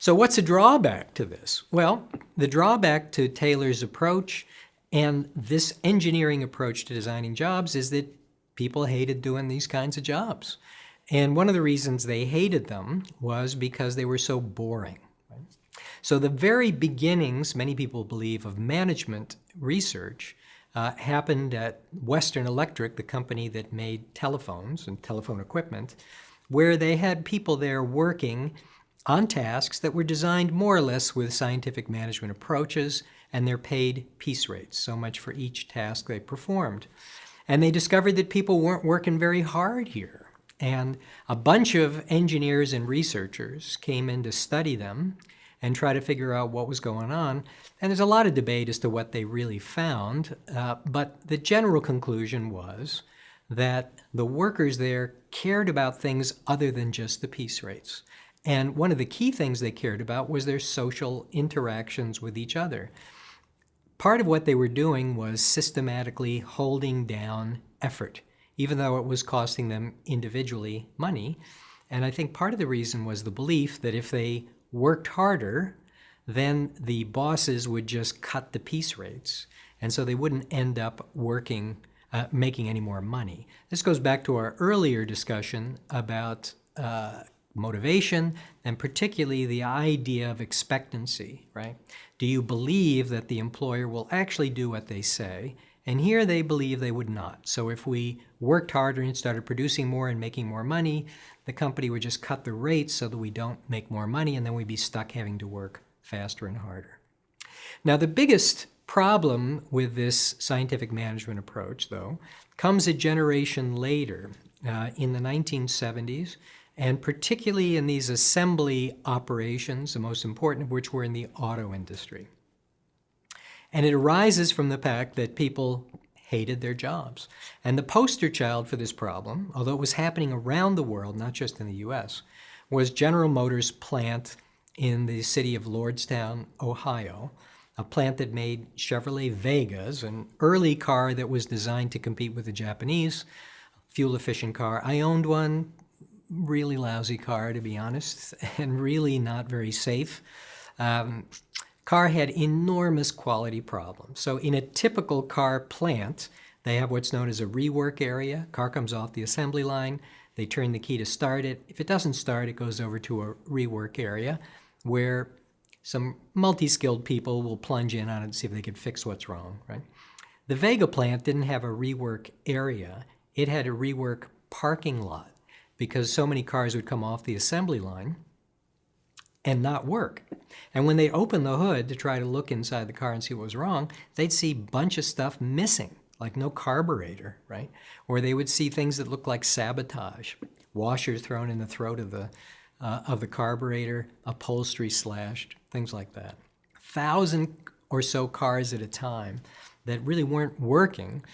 So what's a drawback to this? Well, the drawback to Taylor's approach and this engineering approach to designing jobs is that people hated doing these kinds of jobs. And one of the reasons they hated them was because they were so boring. Right? So the very beginnings, many people believe, of management research happened at Western Electric, the company that made telephones and telephone equipment, where they had people there working on tasks that were designed more or less with scientific management approaches, and they're paid piece rates, so much for each task they performed. And they discovered that people weren't working very hard here. And a bunch of engineers and researchers came in to study them and try to figure out what was going on. And there's a lot of debate as to what they really found, but the general conclusion was that the workers there cared about things other than just the piece rates. And one of the key things they cared about was their social interactions with each other. Part of what they were doing was systematically holding down effort, even though it was costing them individually money. And I think part of the reason was the belief that if they worked harder, then the bosses would just cut the piece rates. And so they wouldn't end up making any more money. This goes back to our earlier discussion about motivation, and particularly the idea of expectancy, right? Do you believe that the employer will actually do what they say? And here they believe they would not. So if we worked harder and started producing more and making more money, the company would just cut the rates so that we don't make more money, and then we'd be stuck having to work faster and harder. Now, the biggest problem with this scientific management approach, though, comes a generation later, in the 1970s, and particularly in these assembly operations, the most important of which were in the auto industry. And it arises from the fact that people hated their jobs. And the poster child for this problem, although it was happening around the world, not just in the US, was General Motors' plant in the city of Lordstown, Ohio, a plant that made Chevrolet Vegas, an early car that was designed to compete with the Japanese, fuel-efficient car. I owned one. Really lousy car, to be honest, and really not very safe. Car had enormous quality problems. So in a typical car plant, they have what's known as a rework area. Car comes off the assembly line. They turn the key to start it. If it doesn't start, it goes over to a rework area where some multi-skilled people will plunge in on it and see if they can fix what's wrong, right? The Vega plant didn't have a rework area. It had a rework parking lot, because so many cars would come off the assembly line and not work. And when they opened the hood to try to look inside the car and see what was wrong, they'd see a bunch of stuff missing, like no carburetor, right? Or they would see things that looked like sabotage, washers thrown in the throat of the carburetor, upholstery slashed, things like that. 1,000 or so cars at a time that really weren't working.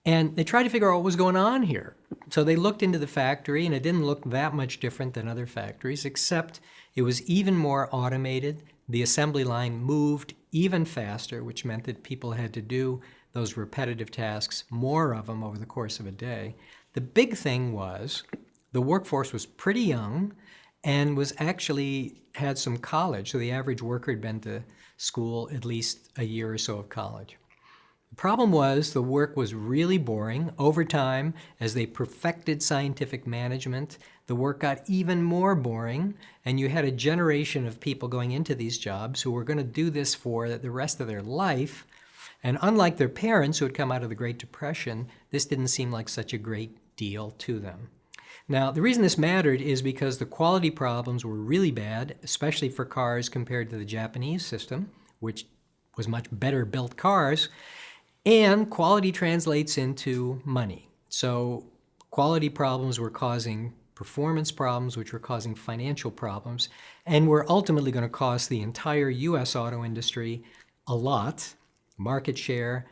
And they tried to figure out what was going on here. So they looked into the factory, and it didn't look that much different than other factories, except it was even more automated. The assembly line moved even faster, which meant that people had to do those repetitive tasks, more of them over the course of a day. The big thing was the workforce was pretty young and was actually had some college. So the average worker had been to school at least a year or so of college. The problem was the work was really boring. Over time, as they perfected scientific management, the work got even more boring, and you had a generation of people going into these jobs who were going to do this for the rest of their life. And unlike their parents who had come out of the Great Depression, this didn't seem like such a great deal to them. Now, the reason this mattered is because the quality problems were really bad, especially for cars compared to the Japanese system, which was much better built cars. And quality translates into money. So quality problems were causing performance problems, which were causing financial problems, and were ultimately going to cost the entire US auto industry a lot: market share,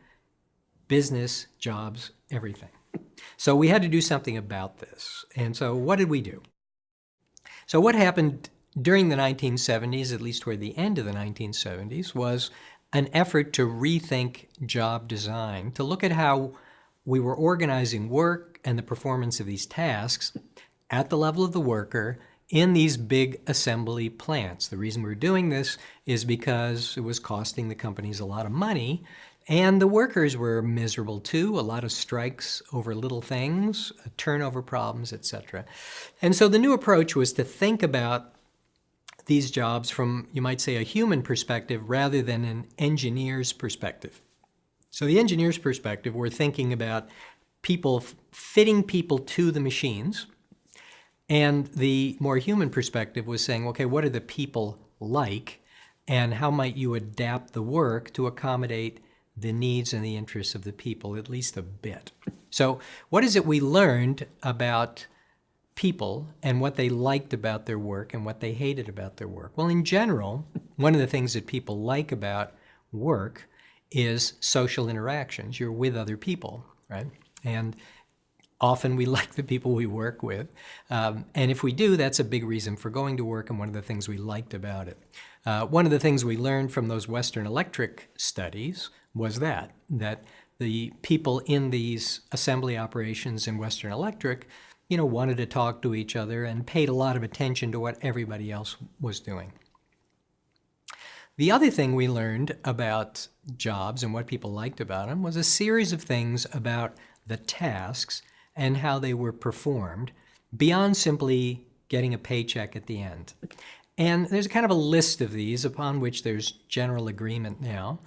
business, jobs, everything. So we had to do something about this. And so what did we do? So what happened during the 1970s, at least toward the end of the 1970s, was an effort to rethink job design, to look at how we were organizing work and the performance of these tasks at the level of the worker in these big assembly plants. The reason we're doing this is because it was costing the companies a lot of money, and the workers were miserable too. A lot of strikes over little things, turnover problems, etc. And so the new approach was to think about these jobs from, you might say, a human perspective rather than an engineer's perspective. So the engineer's perspective, we're thinking about people, fitting people to the machines. And the more human perspective was saying, okay, what are the people like? And how might you adapt the work to accommodate the needs and the interests of the people, at least a bit? So what is it we learned about people and what they liked about their work and what they hated about their work? Well, in general, one of the things that people like about work is social interactions. You're with other people, right? And often we like the people we work with. And if we do, that's a big reason for going to work and one of the things we liked about it. One of the things we learned from those Western Electric studies was that the people in these assembly operations in Western Electric, wanted to talk to each other and paid a lot of attention to what everybody else was doing. The other thing we learned about jobs and what people liked about them was a series of things about the tasks and how they were performed beyond simply getting a paycheck at the end. And there's kind of a list of these upon which there's general agreement now.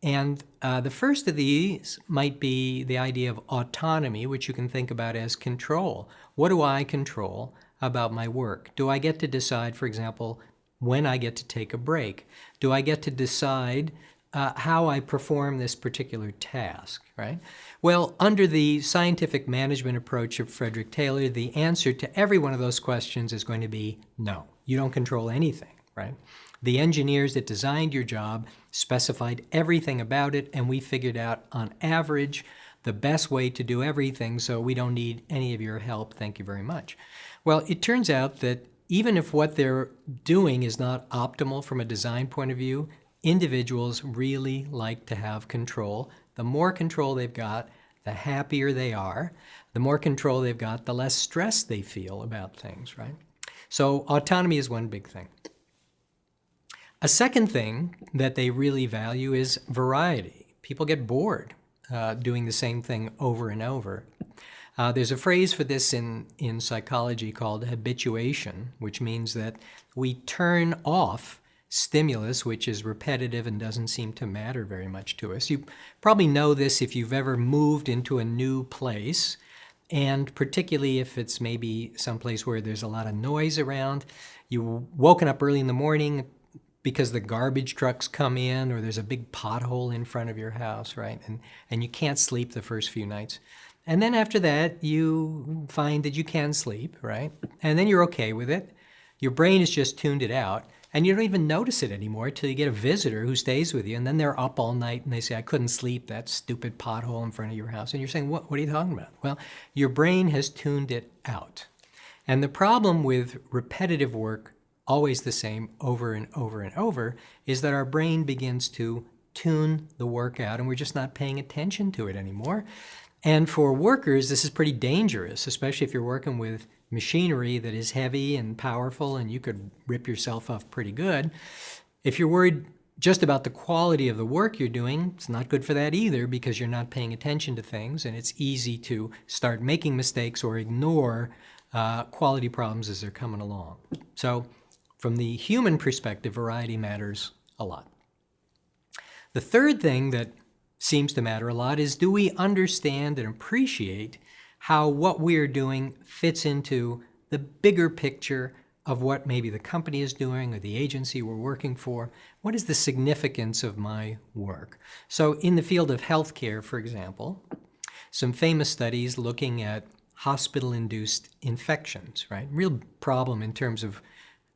And the first of these might be the idea of autonomy, which you can think about as control. What do I control about my work? Do I get to decide, for example, when I get to take a break? Do I get to decide how I perform this particular task, right? Well, under the scientific management approach of Frederick Taylor, the answer to every one of those questions is going to be no. You don't control anything, right? The engineers that designed your job specified everything about it, and we figured out, on average, the best way to do everything, so we don't need any of your help. Thank you very much. Well, it turns out that even if what they're doing is not optimal from a design point of view, individuals really like to have control. The more control they've got, the happier they are. The more control they've got, the less stress they feel about things, right? So autonomy is one big thing. A second thing that they really value is variety. People get bored doing the same thing over and over. There's a phrase for this in psychology called habituation, which means that we turn off stimulus, which is repetitive and doesn't seem to matter very much to us. You probably know this if you've ever moved into a new place, and particularly if it's maybe someplace where there's a lot of noise around. You've woken up early in the morning because the garbage trucks come in, or there's a big pothole in front of your house, right? And you can't sleep the first few nights. And then after that, you find that you can sleep, right? And then you're okay with it. Your brain has just tuned it out, and you don't even notice it anymore till you get a visitor who stays with you, and then they're up all night and they say, I couldn't sleep, that stupid pothole in front of your house. And you're saying, what are you talking about? Well, your brain has tuned it out. And the problem with repetitive work, always the same over and over and over, is that our brain begins to tune the work out, and we're just not paying attention to it anymore. And for workers, this is pretty dangerous, especially if you're working with machinery that is heavy and powerful and you could rip yourself off pretty good. If you're worried just about the quality of the work you're doing, it's not good for that either, because you're not paying attention to things, and it's easy to start making mistakes or ignore quality problems as they're coming along. So from the human perspective, variety matters a lot. The third thing that seems to matter a lot is, do we understand and appreciate how what we're doing fits into the bigger picture of what maybe the company is doing or the agency we're working for? What is the significance of my work? So in the field of healthcare, for example, some famous studies looking at hospital-induced infections, right? Real problem in terms of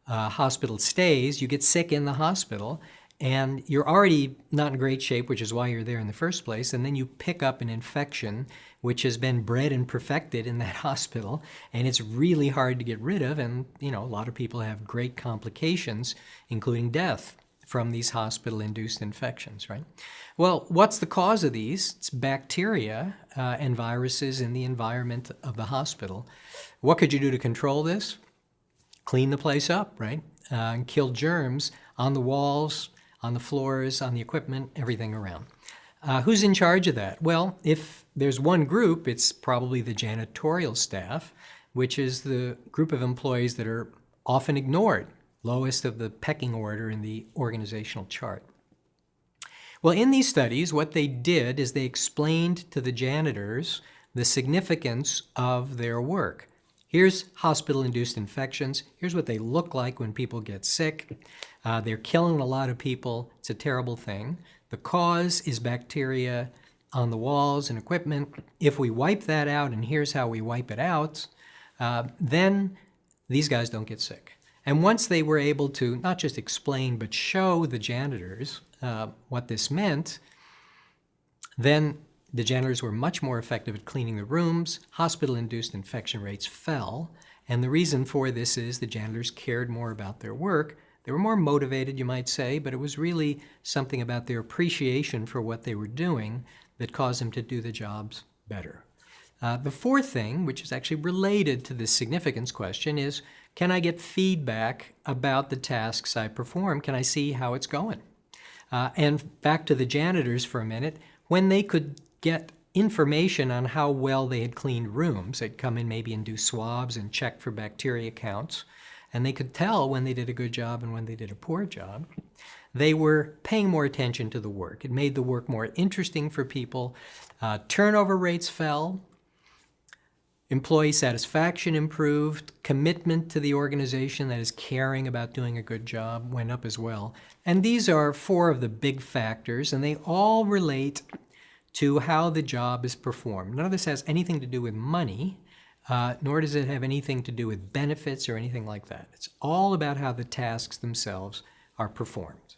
hospital stays. You get sick in the hospital, and you're already not in great shape, which is why you're there in the first place, and then you pick up an infection which has been bred and perfected in that hospital, and it's really hard to get rid of, and a lot of people have great complications, including death, from these hospital-induced infections, right? Well, what's the cause of these? It's bacteria and viruses in the environment of the hospital. What could you do to control this? clean the place up, right? And kill germs on the walls, on the floors, on the equipment, everything around. Who's in charge of that? Well, if there's one group, it's probably the janitorial staff, which is the group of employees that are often ignored, lowest of the pecking order in the organizational chart. Well, in these studies, what they did is they explained to the janitors the significance of their work. Here's hospital-induced infections. Here's what they look like when people get sick. They're killing a lot of people. It's a terrible thing. The cause is bacteria on the walls and equipment. If we wipe that out, and here's how we wipe it out, then these guys don't get sick. And once they were able to not just explain, but show the janitors what this meant, then the janitors were much more effective at cleaning the rooms. Hospital-induced infection rates fell. And the reason for this is the janitors cared more about their work. They were more motivated, you might say, but it was really something about their appreciation for what they were doing that caused them to do the jobs better. The fourth thing, which is actually related to this significance question, is can I get feedback about the tasks I perform? Can I see how it's going? And back to the janitors for a minute, when they could get information on how well they had cleaned rooms, they'd come in maybe and do swabs and check for bacteria counts, and they could tell when they did a good job and when they did a poor job. They were paying more attention to the work. It made the work more interesting for people. Turnover rates fell. Employee satisfaction improved. Commitment to the organization, that is caring about doing a good job, went up as well. And these are four of the big factors, and they all relate to how the job is performed. None of this has anything to do with money, nor does it have anything to do with benefits or anything like that. It's all about how the tasks themselves are performed.